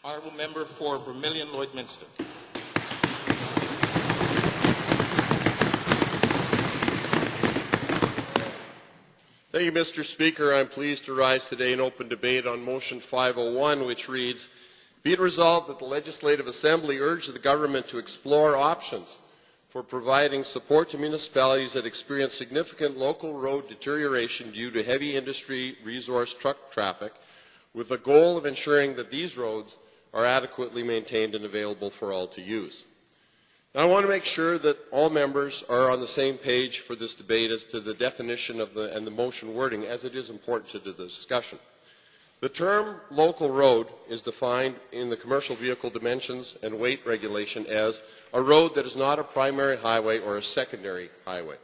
Honourable Member for Vermilion-Lloydminster. Thank you, Mr. Speaker. I'm pleased to rise today in open debate on Motion 501, which reads, "Be it resolved that the Legislative Assembly urge the Government to explore options for providing support to municipalities that experience significant local road deterioration due to heavy industry resource truck traffic, with the goal of ensuring that these roads are adequately maintained and available for all to use." Now, I want to make sure that all members are on the same page for this debate as to the definition of and the motion wording, as it is important to the discussion. The term local road is defined in the commercial vehicle dimensions and weight regulation as a road that is not a primary highway or a secondary highway.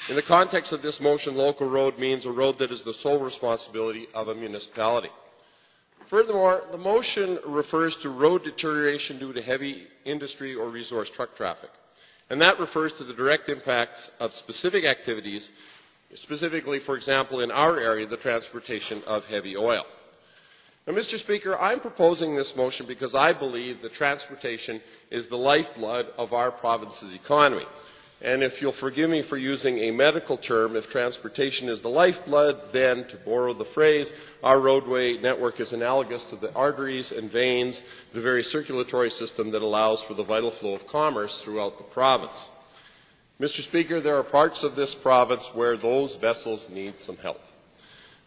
In the context of this motion, local road means a road that is the sole responsibility of a municipality. Furthermore, the motion refers to road deterioration due to heavy industry or resource truck traffic, and that refers to the direct impacts of specific activities, specifically, for example, in our area, the transportation of heavy oil. Now, Mr. Speaker, I'm proposing this motion because I believe that transportation is the lifeblood of our province's economy. And if you'll forgive me for using a medical term, if transportation is the lifeblood, then, to borrow the phrase, our roadway network is analogous to the arteries and veins, the very circulatory system that allows for the vital flow of commerce throughout the province. Mr. Speaker, there are parts of this province where those vessels need some help.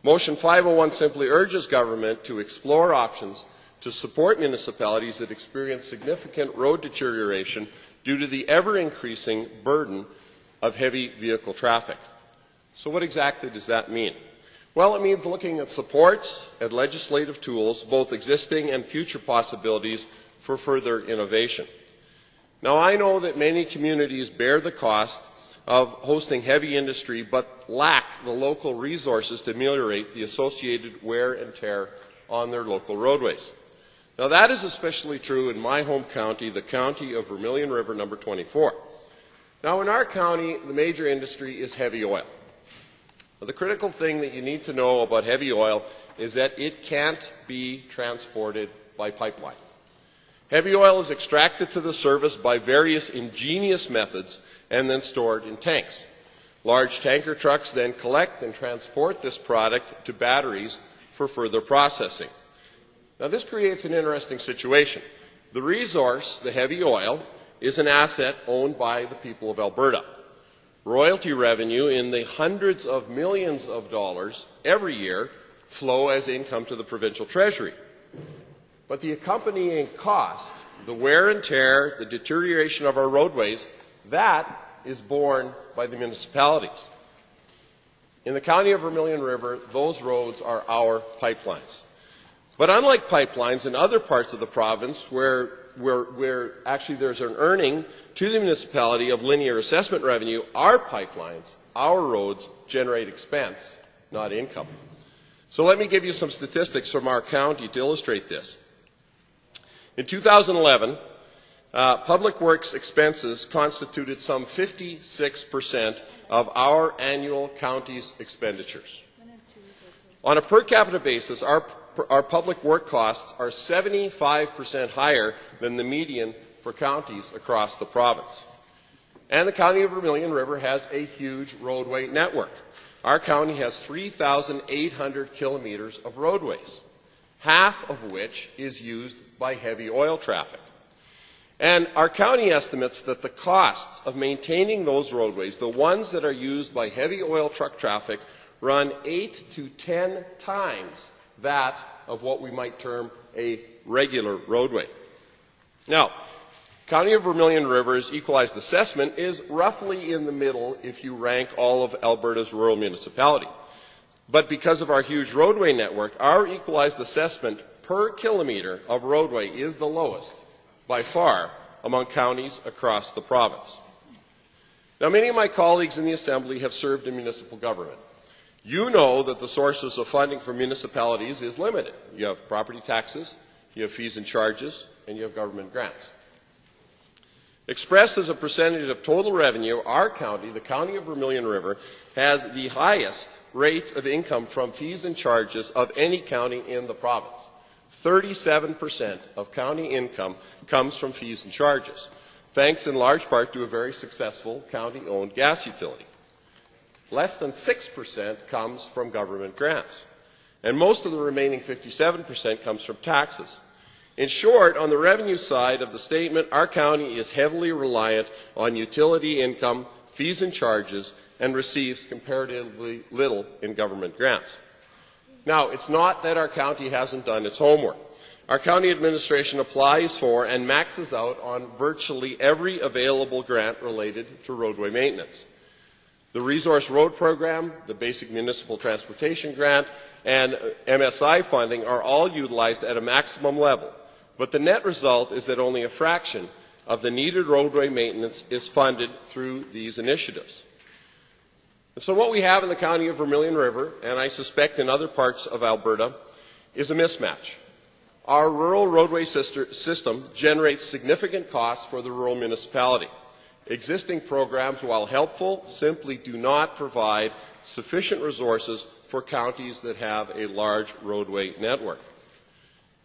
Motion 501 simply urges government to explore options to support municipalities that experience significant road deterioration due to the ever-increasing burden of heavy vehicle traffic. So what exactly does that mean? Well, it means looking at supports and legislative tools, both existing and future possibilities for further innovation. Now, I know that many communities bear the cost of hosting heavy industry but lack the local resources to ameliorate the associated wear and tear on their local roadways. Now, that is especially true in my home county, the county of Vermilion River, number 24. Now, in our county, the major industry is heavy oil. Now, the critical thing that you need to know about heavy oil is that it can't be transported by pipeline. Heavy oil is extracted to the surface by various ingenious methods and then stored in tanks. Large tanker trucks then collect and transport this product to batteries for further processing. Now, this creates an interesting situation. The resource, the heavy oil, is an asset owned by the people of Alberta. Royalty revenue in the hundreds of millions of dollars every year flow as income to the provincial treasury. But the accompanying cost, the wear and tear, the deterioration of our roadways, that is borne by the municipalities. In the county of Vermilion River, those roads are our pipelines. But unlike pipelines in other parts of the province where actually there's an earning to the municipality of linear assessment revenue, our pipelines, our roads, generate expense, not income. So let me give you some statistics from our county to illustrate this. In 2011, public works expenses constituted some 56% of our annual county's expenditures. On a per capita basis, our public work costs are 75% higher than the median for counties across the province. And the county of Vermilion River has a huge roadway network. Our county has 3,800 kilometers of roadways, half of which is used by heavy oil traffic. And our county estimates that the costs of maintaining those roadways, the ones that are used by heavy oil truck traffic, run 8 to 10 times that of what we might term a regular roadway. Now, County of Vermilion River's equalized assessment is roughly in the middle if you rank all of Alberta's rural municipalities. But because of our huge roadway network, our equalized assessment per kilometre of roadway is the lowest, by far, among counties across the province. Now, many of my colleagues in the Assembly have served in municipal government. You know that the sources of funding for municipalities is limited. You have property taxes, you have fees and charges, and you have government grants. Expressed as a percentage of total revenue, our county, the County of Vermilion River, has the highest rates of income from fees and charges of any county in the province. 37% of county income comes from fees and charges, thanks in large part to a very successful county-owned gas utility. Less than 6% comes from government grants, and most of the remaining 57% comes from taxes. In short, on the revenue side of the statement, our county is heavily reliant on utility income, fees and charges, and receives comparatively little in government grants. Now, it's not that our county hasn't done its homework. Our county administration applies for and maxes out on virtually every available grant related to roadway maintenance. The Resource Road Program, the Basic Municipal Transportation Grant, and MSI funding are all utilized at a maximum level, but the net result is that only a fraction of the needed roadway maintenance is funded through these initiatives. And so what we have in the county of Vermilion River, and I suspect in other parts of Alberta, is a mismatch. Our rural roadway system generates significant costs for the rural municipality. Existing programs, while helpful, simply do not provide sufficient resources for counties that have a large roadway network.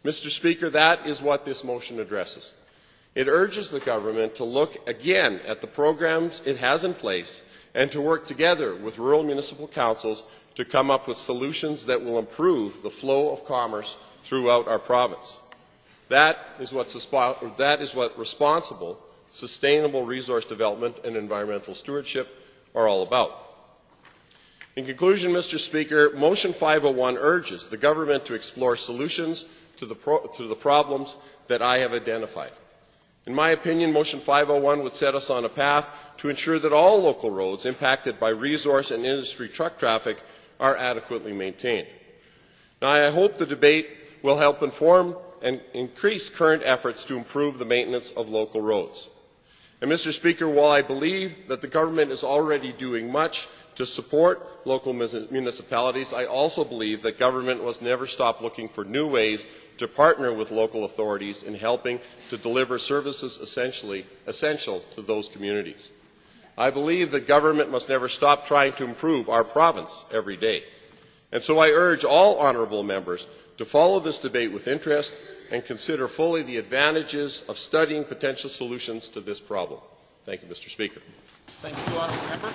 Mr. Speaker, that is what this motion addresses. It urges the government to look again at the programs it has in place and to work together with rural municipal councils to come up with solutions that will improve the flow of commerce throughout our province. That is what responsible, sustainable resource development and environmental stewardship are all about. In conclusion, Mr. Speaker, Motion 501 urges the government to explore solutions to the problems that I have identified. In my opinion, Motion 501 would set us on a path to ensure that all local roads impacted by resource and industry truck traffic are adequately maintained. Now, I hope the debate will help inform and increase current efforts to improve the maintenance of local roads. And Mr. Speaker, while I believe that the government is already doing much to support local municipalities, I also believe that government must never stop looking for new ways to partner with local authorities in helping to deliver services essential to those communities. I believe that government must never stop trying to improve our province every day. And so I urge all honourable members to follow this debate with interest and consider fully the advantages of studying potential solutions to this problem. Thank you, Mr. Speaker. Thank you, honourable member.